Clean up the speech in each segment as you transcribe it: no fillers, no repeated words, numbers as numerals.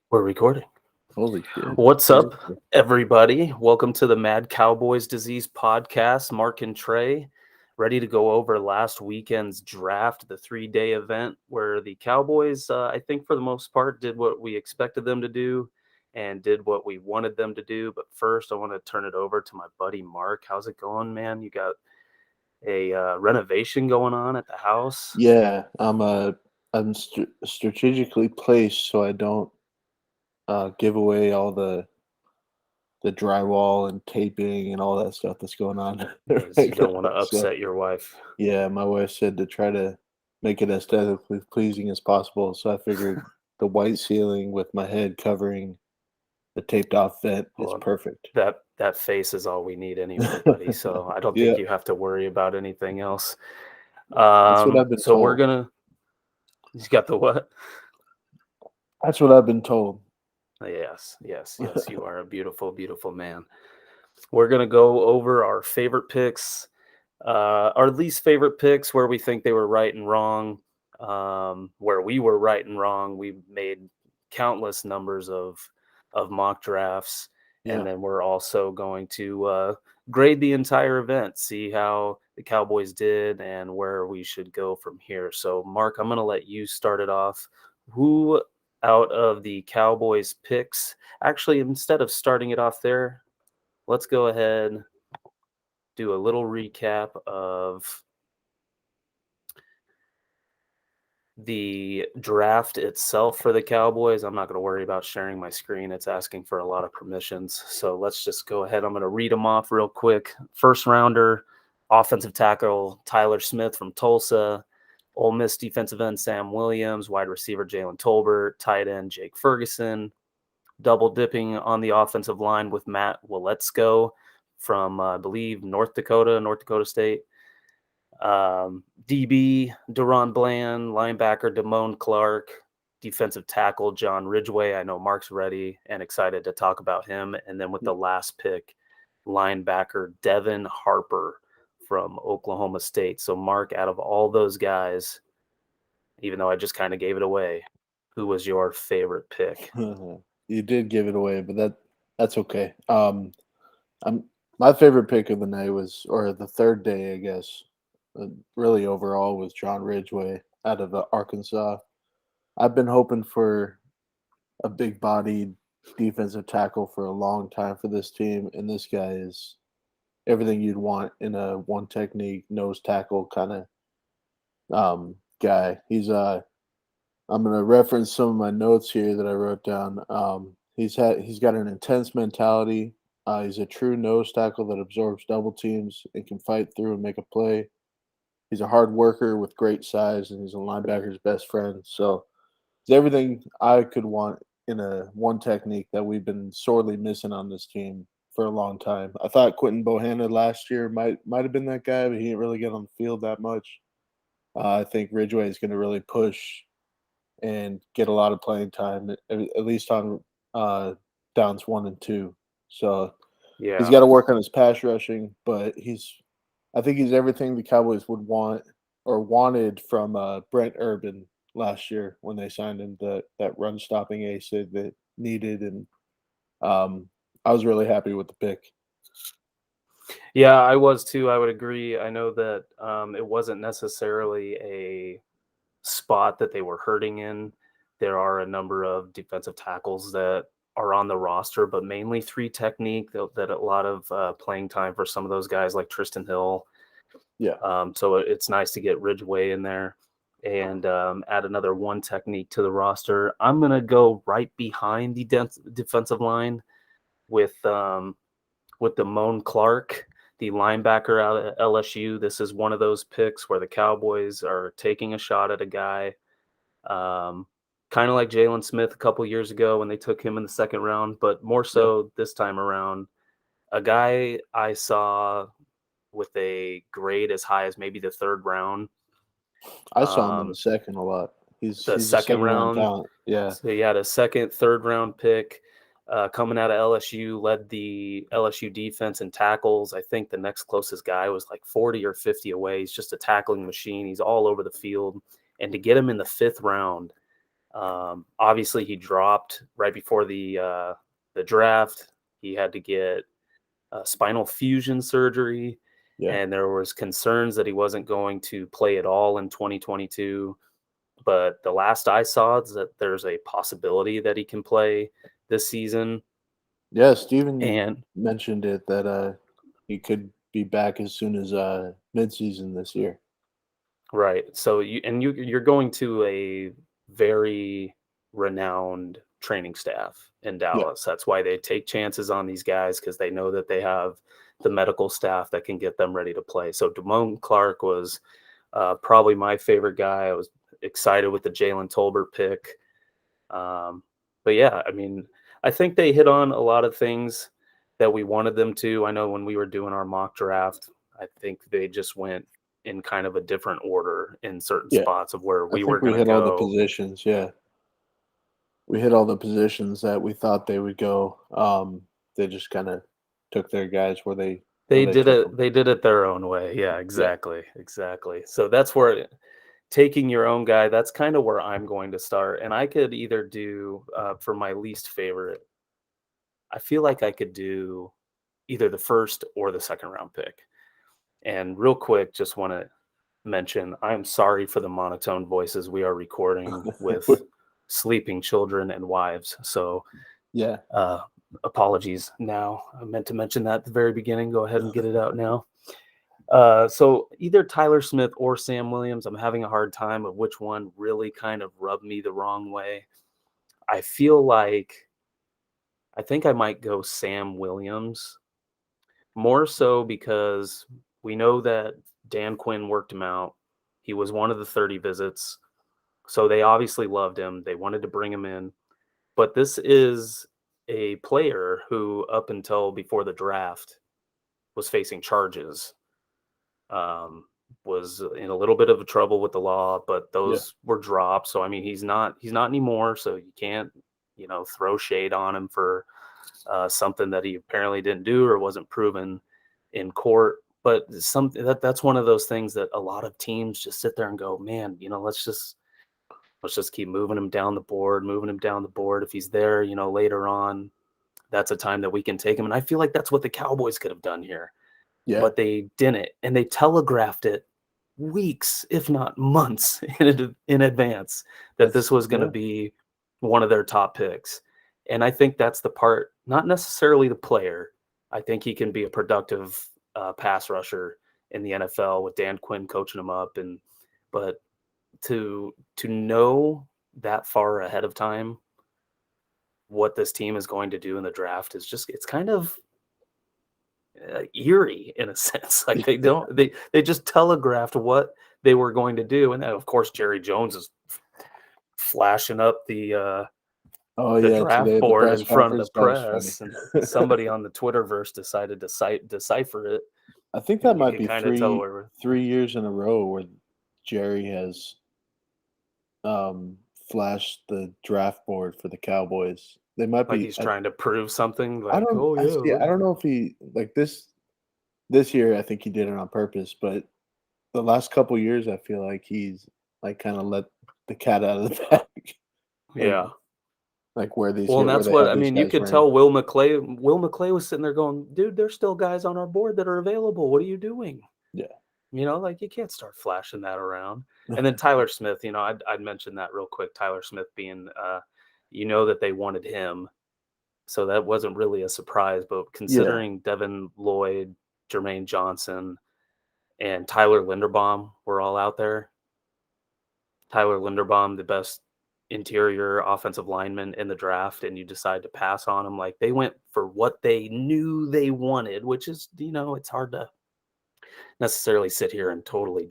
We're recording. Holy shit. What's up, Seriously. everybody? Welcome to the Mad Cowboys Disease Podcast. Mark and Trey, ready to go over last weekend's draft, the 3-day event where the Cowboys, I think for the most part, did what we expected them to do and did what we wanted them to do. But first, I want to turn it over to my buddy Mark. How's it going, man? You got a renovation going on at the house? Yeah, I'm strategically placed so I don't give away all the drywall and taping and all that stuff that's going on Because you right don't want to now. So upset your wife. yeah, my wife said to try to make it aesthetically pleasing as possible. So I figured the white ceiling with my head covering the taped off vent is Well, perfect. that face is all we need anyway, buddy. So I don't Yeah, think you have to worry about anything else. that's what I've been So we're told. gonna. You got the what? That's what I've been told. Yes. You are a beautiful, beautiful man. We're gonna go over our favorite picks, our least favorite picks, where we think they were right and wrong, where we were right and wrong. We made countless numbers of mock drafts, and Yeah. then we're also going to grade the entire event, see how the Cowboys did, and where we should go from here. So, Mark, I'm going to let you start it off. Who out of the Cowboys picks, actually, instead of starting it off there, let's go ahead, do a little recap of the draft itself for the Cowboys. I'm not going to worry about sharing my screen. It's asking for a lot of permissions. So let's just go ahead. I'm going to read them off real quick. First rounder, offensive tackle Tyler Smith from Tulsa. Ole Miss defensive end Sam Williams. Wide receiver Jalen Tolbert. Tight end Jake Ferguson. Double dipping on the offensive line with Matt Waletzko from, I believe, North Dakota State. DB, Deron Bland, linebacker, Damone Clark, defensive tackle, John Ridgway. I know Mark's ready and excited to talk about him. And then with the last pick, linebacker, Devin Harper from Oklahoma State. So, Mark, out of all those guys, even though I just kind of gave it away, who was your favorite pick? You did give it away, but that's okay. I'm my favorite pick of the night was, or the third day, I guess. Really, overall, was John Ridgway out of Arkansas. I've been hoping for a big-bodied defensive tackle for a long time for this team, and this guy is everything you'd want in a one technique nose tackle kind of guy. I'm gonna reference some of my notes here that I wrote down. He's got an intense mentality. He's a true nose tackle that absorbs double teams and can fight through and make a play. He's a hard worker with great size, and he's a linebacker's best friend. So it's everything I could want in a one technique that we've been sorely missing on this team for a long time. I thought Quentin Bohanna last year might have been that guy, but he didn't really get on the field that much. I think Ridgeway is going to really push and get a lot of playing time, at least on downs 1 and 2. So he's Yeah. got to work on his pass rushing, but I think he's everything the Cowboys would want or wanted from Brent Urban last year when they signed him, that run stopping ace that needed, and I was really happy with the pick. Yeah, I was too. I would agree. I know that it wasn't necessarily a spot that they were hurting in. There are a number of defensive tackles that are on the roster, but mainly three technique that a lot of playing time for some of those guys like Tristan Hill. Yeah, So it's nice to get Ridgeway in there and add another one technique to the roster. I'm going to go right behind the defensive line with Damone Clark, the linebacker out of LSU. This is one of those picks where the Cowboys are taking a shot at a guy, kind of like Jalen Smith a couple years ago when they took him in the second round, but more yeah. so this time around. A guy I saw with a grade as high as maybe the third round. I saw him in the Um, second a lot. the He's a second second round round, talent. Yeah, so he had a second, third round pick. Coming out of LSU, led the LSU defense in tackles. I think the next closest guy was like 40 or 50 away. He's just a tackling machine. He's all over the field. And to get him in the fifth round, Obviously, he dropped right before the draft. He had to get spinal fusion surgery, Yeah. and there was concerns that he wasn't going to play at all in 2022. But the last I saw is that there's a possibility that he can play this season. Yeah, Steven And mentioned it that he could be back as soon as midseason this year. right, so you're going to a very renowned training staff in Yeah. Dallas. That's why they take chances on these guys, because they know that they have the medical staff that can get them ready to play. So Damone Clark was probably my favorite guy. I was excited with the Jalen Tolbert pick. But yeah, I mean, I think they hit on a lot of things that we wanted them to. I know when we were doing our mock draft, I think they just went in kind of a different order in certain Yeah. spots of where I we were think we going to hit all the go. positions. Yeah. We hit all the positions that we thought they would go. They just kind of took their guys where they took them. They did it their own way. Yeah, Yeah. exactly. Exactly. So that's where taking your own guy, that's kind of where I'm going to start. And I could either do for my least favorite, I feel like I could do either the first or the second round pick. And real quick, just want to mention I'm sorry for the monotone voices. We are recording with sleeping children and wives. So Yeah. apologies now. I meant to mention that at the very beginning. Go ahead and get it out now. So either Tyler Smith or Sam Williams, I'm having a hard time of which one really kind of rubbed me the wrong way. I feel like I think I might go Sam Williams, more so because we know that Dan Quinn worked him out. He was one of the 30 visits. So they obviously loved him. They wanted to bring him in. But this is a player who, up until before the draft, was facing charges, um, was in a little bit of trouble with the law, but Yeah. those were dropped. So I mean, he's not anymore. So you can't, throw shade on him for something that he apparently didn't do or wasn't proven in court. But that's one of those things that a lot of teams just sit there and go, man, let's just keep moving him down the board, moving him down the board. If he's there, later on, that's a time that we can take him. And I feel like that's what the Cowboys could have done here, Yeah. but they didn't. And they telegraphed it weeks, if not months in advance that this was going to Yeah. be one of their top picks. And I think that's the part, not necessarily the player. I think he can be a productive pass rusher in the NFL with Dan Quinn coaching him up. But to know that far ahead of time what this team is going to do in the draft is just, it's kind of eerie in a sense. Like they just telegraphed what they were going to do, and then of course Jerry Jones is flashing up Oh the yeah. draft Today the board press in front of the conference, that was funny. press, and somebody on the Twitterverse decided to decipher it, I think that and you might can be kind of tell where 3 years in a row where Jerry has flashed the draft board for the Cowboys. They might like be. he's trying to prove something. I Like, don't. oh I yeah, see. I don't know if he like this year. I think he did it on purpose, but the last couple years, I feel like he's like kind of let the cat out of the bag, yeah. and like where Well, and that's they what have I these mean. You guys could ranked. tell Will McClay. Will McClay was sitting there going, "Dude, there's still guys on our board that are available. What are you doing?" Yeah. Like you can't start flashing that around. And then Tyler Smith, I'd mention that real quick. Tyler Smith being, that they wanted him, so that wasn't really a surprise. But Yeah. considering Devin Lloyd, Jermaine Johnson, and Tyler Linderbaum were all out there, Tyler Linderbaum, the best interior offensive lineman in the draft, and you decide to pass on him, like they went for what they knew they wanted, which is, it's hard to necessarily sit here and totally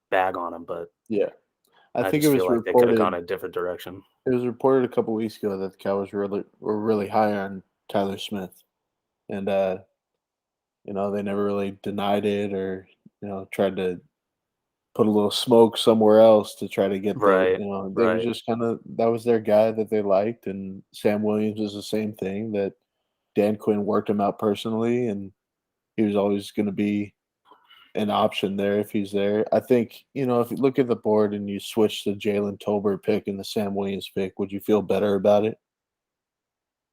bag on them, but Yeah. I I think it just feel was like they could have gone reported. a different direction. It was reported a couple weeks ago that the Cowboys were really high on Tyler Smith, and they never really denied it or tried to put a little smoke somewhere else to try to get the Right, they was right. just kinda that was their guy that they liked, and Sam Williams is the same thing that Dan Quinn worked him out personally, and he was always gonna be an option there if he's there. I think, if you look at the board and you switch the Jalen Tolbert pick and the Sam Williams pick, would you feel better about it?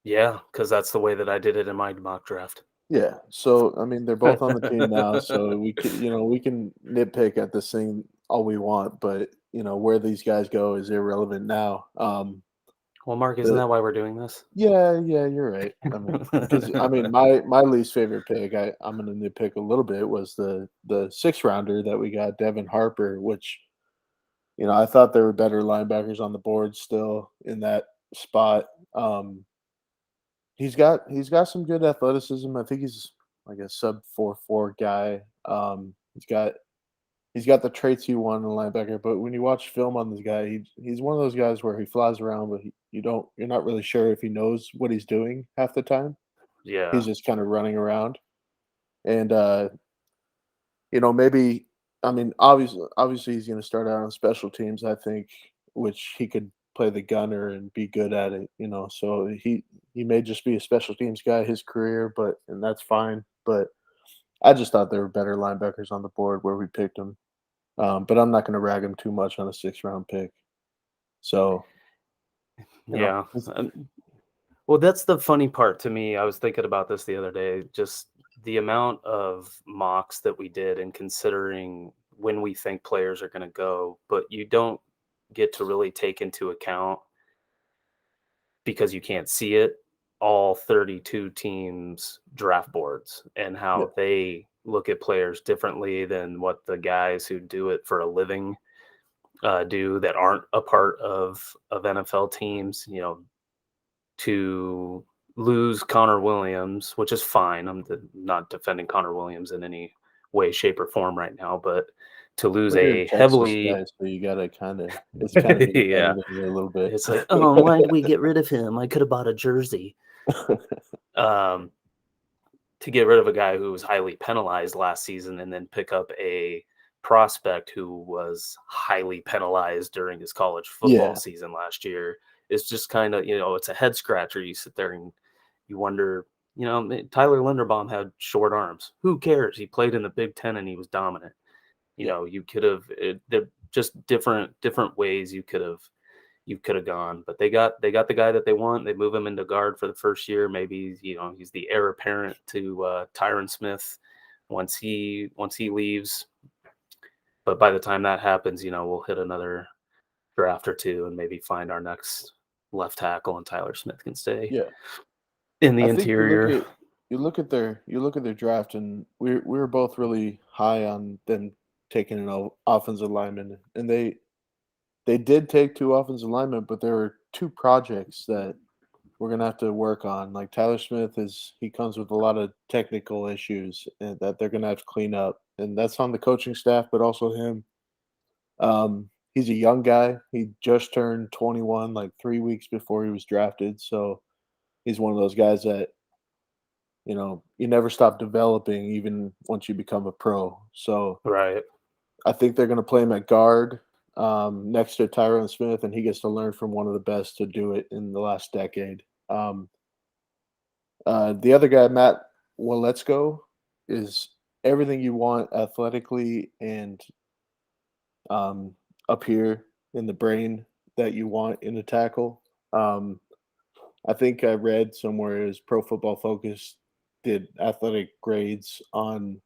Yeah, because that's the way that I did it in my mock draft. Yeah. So, I mean, they're both on the team now, so we can nitpick at this thing all we want, but where these guys go is irrelevant now. Well, Mark, isn't The that why we're doing this? Yeah, you're right. I mean, because my least favorite pick, I'm gonna nitpick a little bit, was the sixth rounder that we got, Devin Harper, which I thought there were better linebackers on the board still in that spot. He's got some good athleticism. I think he's like a sub 4.4 guy. He's got the traits you want in a linebacker, but when you watch film on this guy, he's one of those guys where he flies around, but you're not really sure if he knows what he's doing half the time. Yeah, He's just kind of running around, and maybe, I mean, obviously he's going to start out on special teams, I think, which he could play the gunner and be good at it. So he may just be a special teams guy his career, and that's fine. But I just thought there were better linebackers on the board where we picked him. But I'm not going to rag him too much on a 6th round pick. So, yeah. it's Well, that's the funny part to me. I was thinking about this the other day, just the amount of mocks that we did and considering when we think players are going to go, but you don't get to really take into account because you can't see it all 32 teams draft boards and yeah, how they look at players differently than what the guys who do it for a living do that aren't a part of NFL teams. To lose Connor Williams, which is fine. Not defending Connor Williams in any way, shape, or form right now, but to lose well, you're a a Texas heavily, guy, so you gotta it's kind of yeah, embedded in you a little bit. it's like, oh, why did we get rid of him? I could have bought a jersey. Um, to get rid of a guy who was highly penalized last season and then pick up a prospect who was highly penalized during his college football Yeah, season last year is just kind of, it's a head scratcher. You sit there and you wonder, Tyler Linderbaum had short arms. Who cares? He played in the Big Ten and he was dominant. yeah, You could have, they're just different ways you could have gone, but they got the guy that they want. They move him into guard for the first year. Maybe he's the heir apparent to Tyron Smith once he leaves. But by the time that happens, we'll hit another draft or two and maybe find our next left tackle, and Tyler Smith can stay yeah. in the I think you look interior. at their draft, and we were both really high on them taking an offensive lineman, and they did take 2 offensive linemen, but there were 2 projects that we're gonna have to work on. Like Tyler Smith he comes with a lot of technical issues and that they're gonna have to clean up, and that's on the coaching staff, but also him. He's a young guy. He just turned 21 like 3 weeks before he was drafted, so he's one of those guys that you never stop developing even once you become a pro. So Right. I think they're going to play him at guard next to Tyrone Smith, and he gets to learn from one of the best to do it in the last decade. The other guy, Matt Waletzko, is everything you want athletically and um, up here in the brain that you want in a tackle. Um, I think I read somewhere is Pro Football Focus did athletic grades on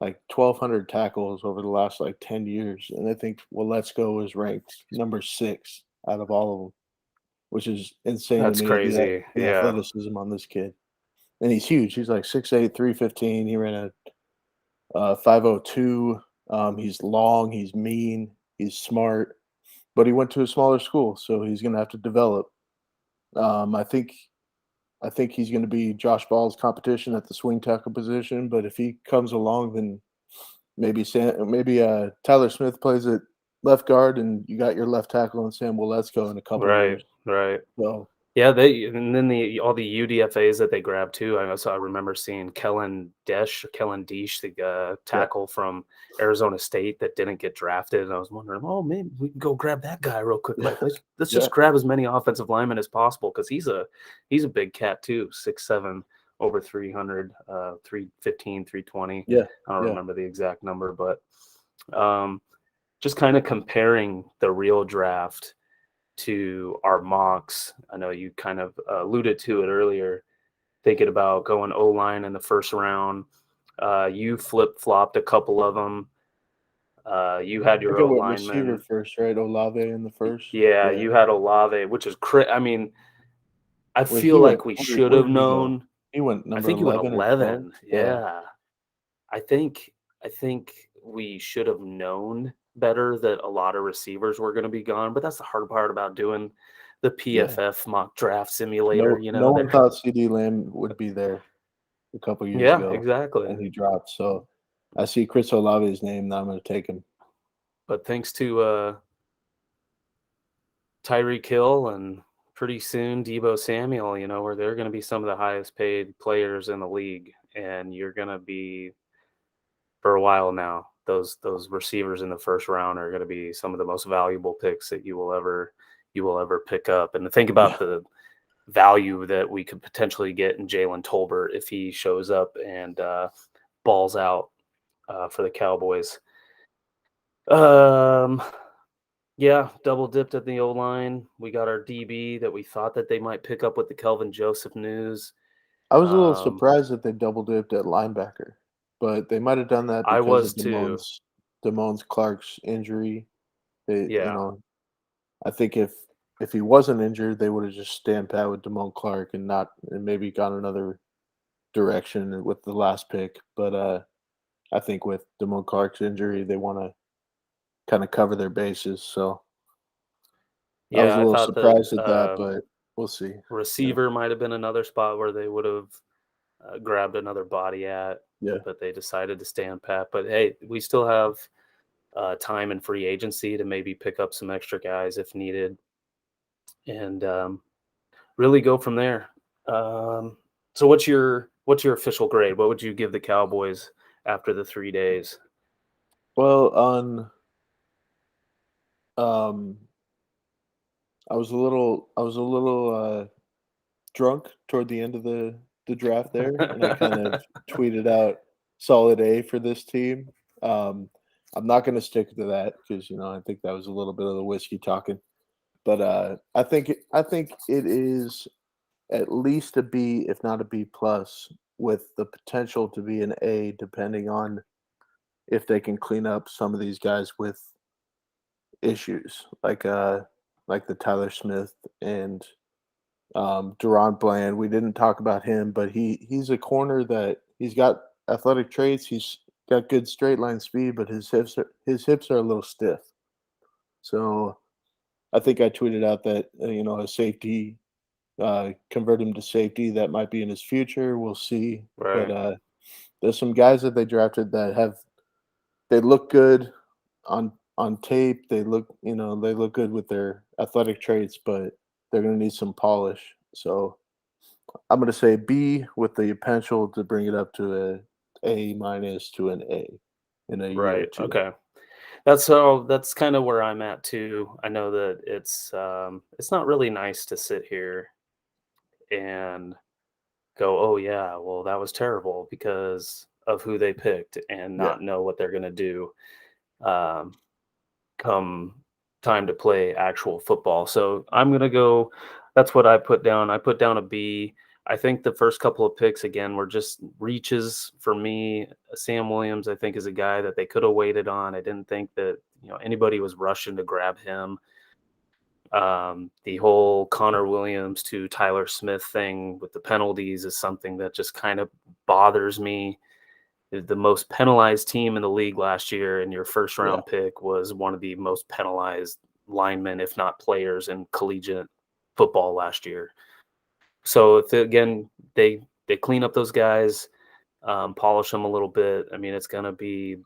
like 1,200 tackles over the last like 10 years, and I think Let's Go is ranked number 6 out of all of them, which is insane to That's me. crazy. The Yeah. athleticism on this kid, and he's huge. He's like 6'8", 315. He ran a 5.02. He's long. He's mean. He's smart, but he went to a smaller school, so he's gonna have to develop. I think he's going to be Josh Ball's competition at the swing tackle position. But if he comes along, then maybe Tyler Smith plays at left guard, and you got your left tackle and Sam Waletzko in a couple Right. years. Right. So Yeah, they and then all the UDFA's that they grabbed too. I remember seeing Kellen Deesh, the yeah, tackle from Arizona State that didn't get drafted, and I was wondering, oh, maybe we can go grab that guy real quick. Like let's yeah, just grab as many offensive linemen as possible because he's a big cat too, 6'7", over 300, 315, 320. Yeah, I don't yeah. remember the exact number, but just kind of comparing the real draft to our mocks. I know you kind of alluded to it earlier, thinking about going O-line in the first round. You flip-flopped a couple of them. You had I your go with receiver O-lineman. first, right? Olave in the first. Yeah, Yeah. you had Olave, which is I mean, I Wait, feel he went. like we Where did, should where have did he go? known. He went I number think you went 11 or 12. 11. Yeah, Yeah. I think I think we should have known better that a lot of receivers were going to be gone, but that's the hard part about doing the yeah. PFF mock draft simulator, No one thought CD Lamb would be there a couple years Yeah, ago, exactly. and he dropped. So I see Chris Olave's name. Now I'm going to take him. But thanks to Tyreek Hill and pretty soon Debo Samuel, where they're going to be some of the highest paid players in the league, and you're going to be for a while now. Those receivers in the first round are going to be some of the most valuable picks that you will ever pick up. And to think Yeah, about the value that we could potentially get in Jalen Tolbert if he shows up and balls out for the Cowboys. Um, yeah, double dipped at the O line. We got our DB that we thought that they might pick up with the Kelvin Joseph news. I was a little Um, surprised that they double dipped at linebacker, but they might have done that I because of was too. Damone's Clark's injury. They, Yeah, I think if he wasn't injured, they would have just stand pat with Damone Clark and maybe gone another direction with the last pick. But I think with Damone Clark's injury, they want to kind of cover their bases. So I was yeah. a I little thought that surprised at that, but we'll see. Yeah, receiver might have been another spot where they would have grabbed another body at, yeah, but they decided to stand pat. But hey, we still have time in free agency to maybe pick up some extra guys if needed, and really go from there. Um, so what's your official grade? What would you give the Cowboys after the 3 days? Well, on um, I was a little drunk toward the end of the draft there, and I kind of tweeted out solid A for this team. Um, I'm not going to stick to that because I think that was a little bit of the whiskey talking. But I think it is at least a B, if not a B plus, with the potential to be an A, depending on if they can clean up some of these guys with issues, like the Tyler Smith and Deron Bland. We didn't talk about him, but he's a corner that he's got athletic traits. He's got good straight line speed, but his hips are a little stiff. So I think I tweeted out that a safety convert him to safety. That might be in his future. We'll see. But Right. there's some guys that they drafted that they look good on tape. They look good with their athletic traits, but they're going to need some polish. So I'm going to say B with the potential to bring it up to a A minus to an A in a year or Right. two. Okay. That's kind of where I'm at too. I know that it's not really nice to sit here and go, "Oh yeah, well that was terrible because of who they picked," and Yeah, not know what they're going to do um, come time to play actual football. So I'm going to go. That's what I put down. I put down a B. I think the first couple of picks again were just reaches for me. Sam Williams, I think, is a guy that they could have waited on. I didn't think that anybody was rushing to grab him. The whole Connor Williams to Tyler Smith thing with the penalties is something that just kind of bothers me. The most penalized team in the league last year, and your first yeah, round pick was one of the most penalized linemen, if not players, in collegiate football last year. So if again they clean up those guys, polish them a little bit. I mean, it's going to be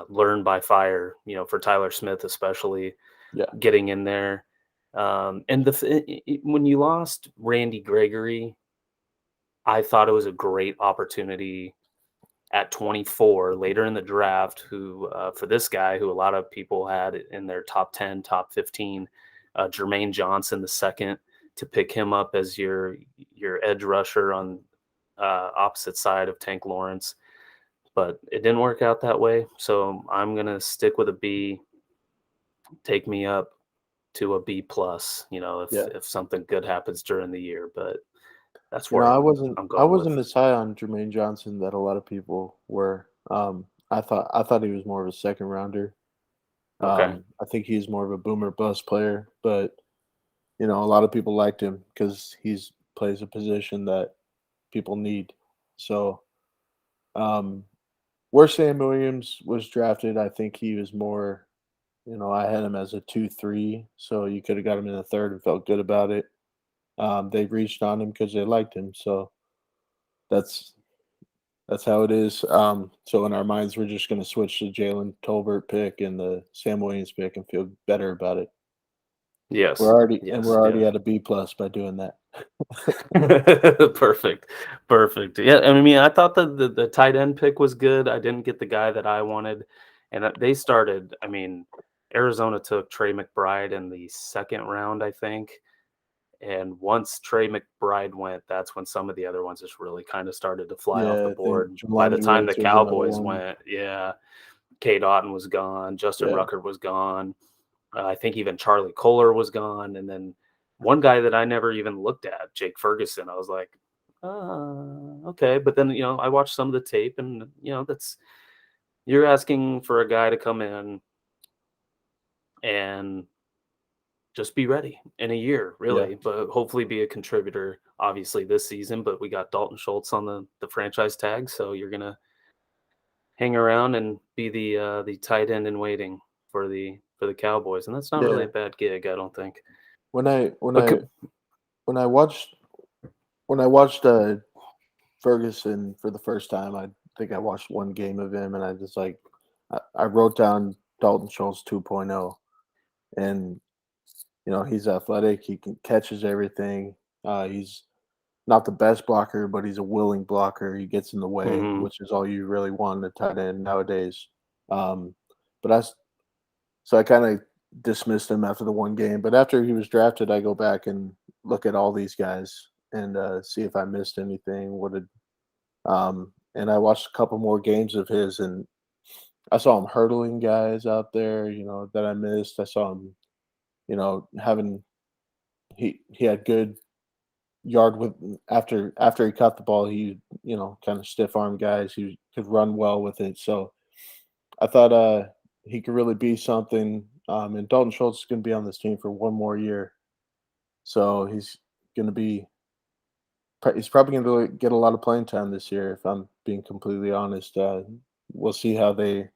learn by fire, for Tyler Smith especially yeah, getting in there. And when you lost Randy Gregory, I thought it was a great opportunity at 24 later in the draft. Who for this guy, who a lot of people had in their top 10, top 15, Jermaine Johnson the second, to pick him up as your edge rusher on opposite side of Tank Lawrence, but it didn't work out that way. So I'm gonna stick with a B. Take me up to a B plus. Yeah. If something good happens during the year, but that's You know, where I I'm wasn't I'm I going with. wasn't as high on Jermaine Johnson that a lot of people were. I thought he was more of a second rounder. Okay. I think he's more of a boomer bust player, but a lot of people liked him because he's plays a position that people need. So, um, where Sam Williams was drafted, I think he was more. I had him as a 2-3, so you could have got him in the third and felt good about it. They reached on him because they liked him, so that's that's how it is. So in our minds, we're just going to switch the Jalen Tolbert pick and the Sam Williams pick and feel better about it. We're Yes. already and Yes. we're already Yeah. at a B plus by doing that. Perfect. Perfect. Yeah. I mean, I thought the tight end pick was good. I didn't get the guy that I wanted. And they started, I mean, Arizona took Trey McBride in the second round, I think. And once Trey McBride went, that's when some of the other ones just really kind of started to fly off the Yeah, I think board. By the Jelani time the Woods was another Cowboys one. went, yeah, Kate Otten was gone, Justin Yeah, Rucker was gone. I think even Charlie Kohler was gone, and then one guy that I never even looked at, Jake Ferguson. I was like, okay, but then I watched some of the tape, and that's you're asking for a guy to come in and just be ready in a year, yeah, really, but hopefully be a contributor. Obviously this season, but we got Dalton Schultz on the franchise tag, so you're gonna hang around and be the tight end in waiting for the Cowboys, and that's not really yeah. a bad gig, I don't think. When I when But I when I watched when I watched Ferguson for the first time, I think I watched one game of him, and I just like I wrote down Dalton Schultz 2.0, and he's athletic, he can catches everything. He's not the best blocker, but he's a willing blocker. He gets in the way, mhm. which is all you really want in a tight end nowadays. Um, but so I kind of dismissed him after the one game. But after he was drafted, I go back and look at all these guys and see if I missed anything. And I watched a couple more games of his, and I saw him hurdling guys out there, that I missed. I saw him, having he had good yard with after he caught the ball, he kind of stiff arm guys. He could run well with it. So I thought he could really be something. And Dalton Schultz is going to be on this team for one more year, so going to be he's probably going to get a lot of playing time this year. If I'm being completely honest, we'll see how they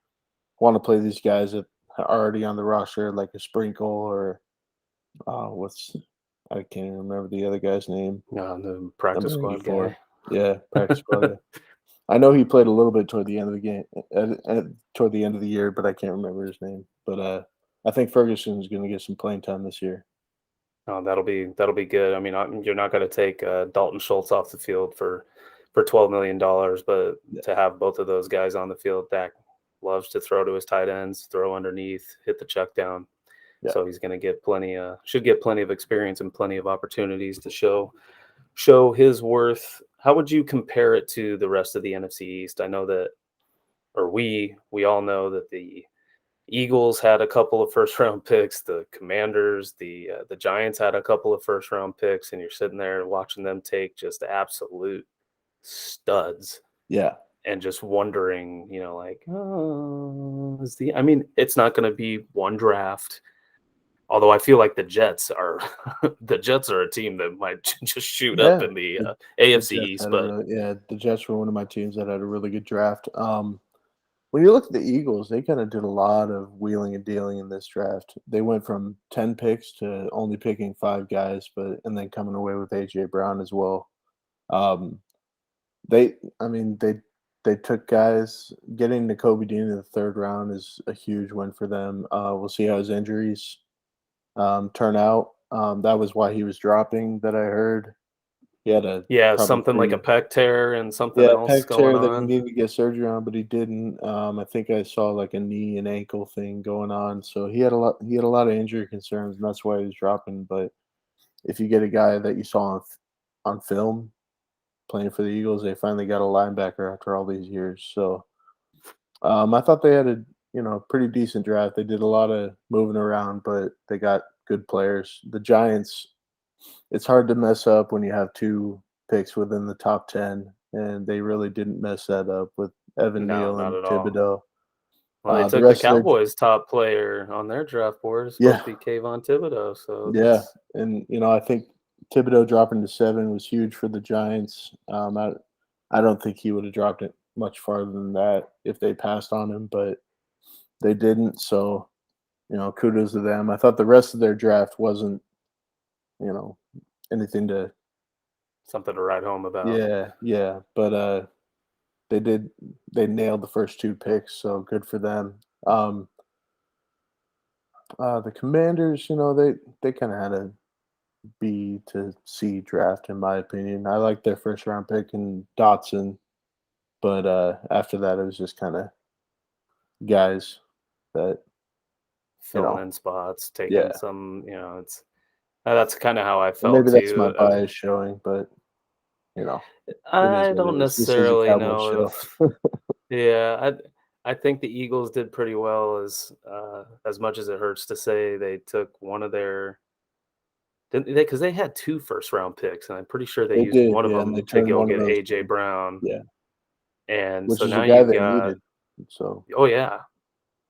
want to play these guys that are already on the roster, like a Sprinkle or what's I can't even remember the other guy's name. The practice Number squad guy. 84. Yeah, practice squad. Yeah. I know he played a little bit toward the end of the game, toward the end of the year, but I can't remember his name. But I think Ferguson's going to get some playing time this year. Oh, that'll be good. I mean, you're not going to take Dalton Schultz off the field for $12 million, but Yeah, to have both of those guys on the field, Dak loves to throw to his tight ends, throw underneath, hit the check down. yeah. So he's going to get should get plenty of experience and plenty of opportunities to show his worth. How would you compare it to the rest of the NFC East? I know that, or we all know that the Eagles had a couple of first round picks. The Commanders, the Giants had a couple of first round picks, and you're sitting there watching them take just absolute studs, Yeah. and just wondering, like, oh, I mean, it's not going to be one draft. Although I feel like the Jets are the Jets are a team that might just shoot up Yeah. in the The AFC Jets East, had a but really yeah, the Jets were one of my teams that had a really good draft. When you look at the Eagles, they kind of did a lot of wheeling and dealing in this draft. They went from 10 picks to only picking 5 guys, and then coming away with AJ Brown as well. Um, I mean, they took guys. Getting Nakobe Dean in the third round is a huge win for them. We'll see how his injuries turn out. That was why he was dropping. That I heard he had a yeah, probably something like a pretty pec tear and something yeah else pec going tear that he on. needed to get surgery on, but he didn't. I think I saw like a knee and ankle thing going on, so he had a lot. He had a lot of injury concerns, and that's why he was dropping. But if you get a guy that you saw on film, playing for the Eagles. They finally got a linebacker after all these years. So I thought they had a pretty decent draft. They did a lot of moving around, but they got good players. The Giants, it's hard to mess up when you have 2 picks within the top 10, and they really didn't mess that up with Evan No, Neal not and at all. Thibodeau. Well, they The took the rest of their Cowboys' top player on their draft board. It's supposed yeah, to be Kayvon Thibodeau, so yeah, that's and I think Thibodeau dropping to 7 was huge for the Giants. I don't think he would have dropped it much farther than that if they passed on him, but they didn't. So kudos to them. I thought the rest of their draft wasn't you know anything to something to write home about. yeah, but they nailed the first 2 picks, so good for them. The Commanders, they kind of had a B to C draft in my opinion. I like their first round pick in Dotson, but after that it was just kind of guys that Filling in spots, taking yeah. some, it's that's kind of how I And felt maybe that's my too. bias showing, but you know, it is I what it don't is. This is a necessarily Cowboys know show. if, yeah, I think the Eagles did pretty well as much as it hurts to say they took one of their didn't they because they had 2 first round picks and I'm pretty sure they They used did, one of yeah, and they them to turned go one of get those AJ in. Brown, Yeah, and which so is now a guy you've they got needed. So oh yeah,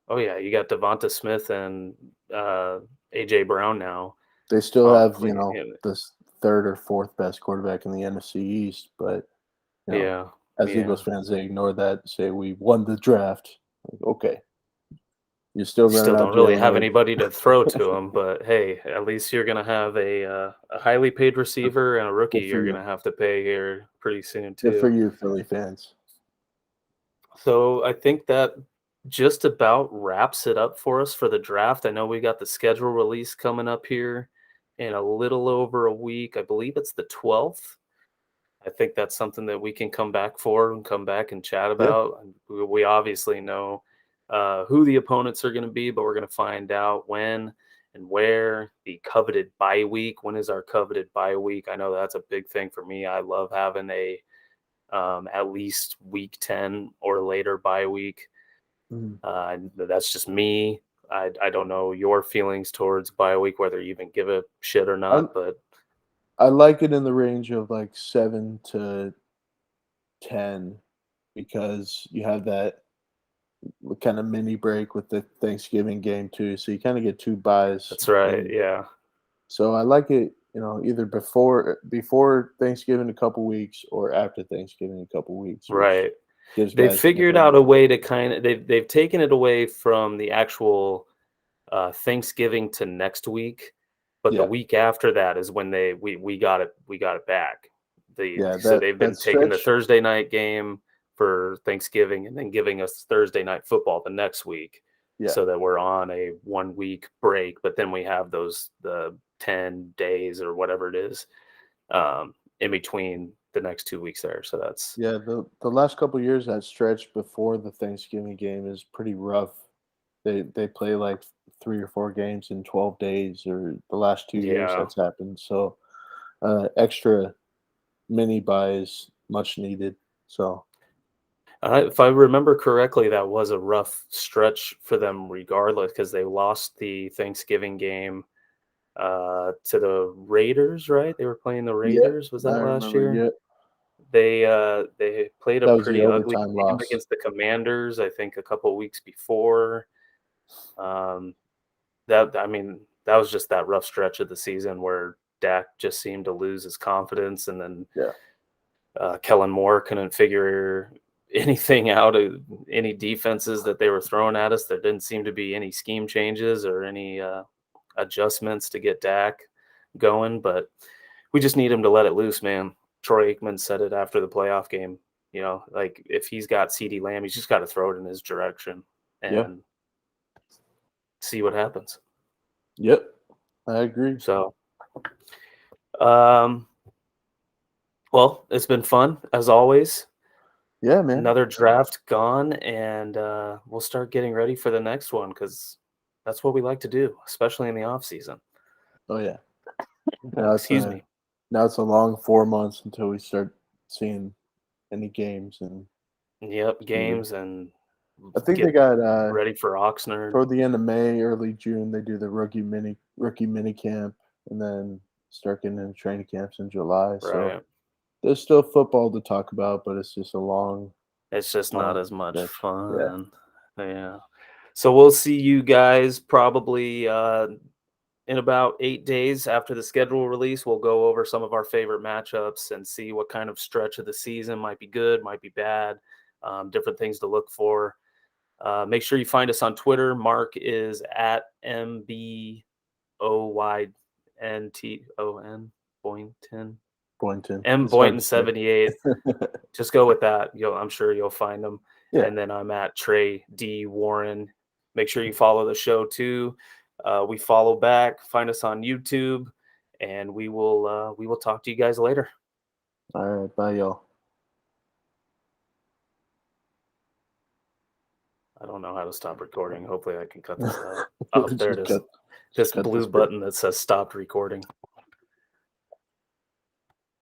oh yeah, you got Devonta Smith and AJ Brown now they still on have, clean. this 3rd or 4th best quarterback in the NFC East, but, Yeah, as yeah. Eagles fans, they ignore that, say, "We won the draft." Like, okay, you're still running Still out don't really Jalen have Hurts. anybody to throw to him, but hey, at least you're gonna have a highly paid Good receiver and a rookie good for you're you. gonna have to pay here pretty soon Good for too. you, Philly fans. So I think that just about wraps it up for us for the draft. I know we got the schedule release coming up here in a little over a week. I believe it's the 12th. I think that's something that we can come back for and come back and chat Yeah. about. And we obviously know who the opponents are going to be, but we're going to find out when and where the coveted bye week. When is our coveted bye week? I know that's a big thing for me. I love having a at least week 10 or later bye week. Mhm. That's just me. I don't know your feelings towards bye week, whether you even give a shit or I not, but I like it in the range of, like, 7 to 10 because you have that kinda mini break with the Thanksgiving game too, so you kinda get 2 buys, that's right. and Yeah. so I like it, either before Thanksgiving a couple weeks or after Thanksgiving a couple weeks, which Right. gives They've guys figured another out a week. way to kind of they've taken it away from the actual Thanksgiving to next week, but the Yeah, week after that is when we got it back. yeah, So that they've been that taking the stretch Thursday night game for Thanksgiving and then giving us Thursday night football the next week, yeah, so that we're on a 1 week break. But then we have the 10 days or whatever it is in between the next 2 weeks there. So that's yeah, the last couple years, that stretch before the Thanksgiving game is pretty rough. They play, like, 3 or 4 games in 12 days, or the last 2 years yeah. that's happened, so, extra mini buys much needed, so If I remember correctly, that was a rough stretch for them, regardless, because they lost the Thanksgiving game to the Raiders, right? They were playing the yeah, Raiders. Was I that last remember, year? yeah. They played a That was the pretty ugly overtime game loss. against the Commanders, I think, a couple weeks before. Um, that I mean, that was just that rough stretch of the season where Dak just seemed to lose his confidence, and then Yeah, Kellen Moore couldn't figure anything out of any defenses that they were throwing at us. There didn't seem to be any scheme changes or any adjustments to get Dak going, but we just need him to let it loose, man. Troy Aikman said it after the playoff game. Like if he's got CD Lamb, he's just got to throw it in his direction yeah, and see what happens. yep, I agree. So, um, well, it's been fun as always. Yeah, man. Another draft gone, and we'll start getting ready for the next one because that's what we like to do, especially in the off season. Oh, yeah. Now it's Excuse a me. now it's a long 4 months until we start seeing any games. And Yep, games and I think they get got ready for Oxnard. toward the end of May, early June, they do the rookie mini camp, and then start getting into training camps in July. So Right. there's still football to talk about, but it's just a long. It's just not as much stretch. fun. Yeah. So we'll see you guys probably in about 8 days after the schedule release. We'll go over some of our favorite matchups and see what kind of stretch of the season might be good, might be bad, different things to look for. Make sure you find us on Twitter. Mark is at MBOYNTON, Boynton. Boynton. M It's hard Boynton to say. 78. Just go with that. I'm sure you'll find them. Yeah. And then I'm at Trey D Warren. Make sure you follow the show too. We follow back. Find us on YouTube, and we will talk to you guys later. All right. Bye, y'all. I don't know how to stop recording. Hopefully I can cut this out. Oh, there it is. Just This cut blue this bit. button that says stopped recording.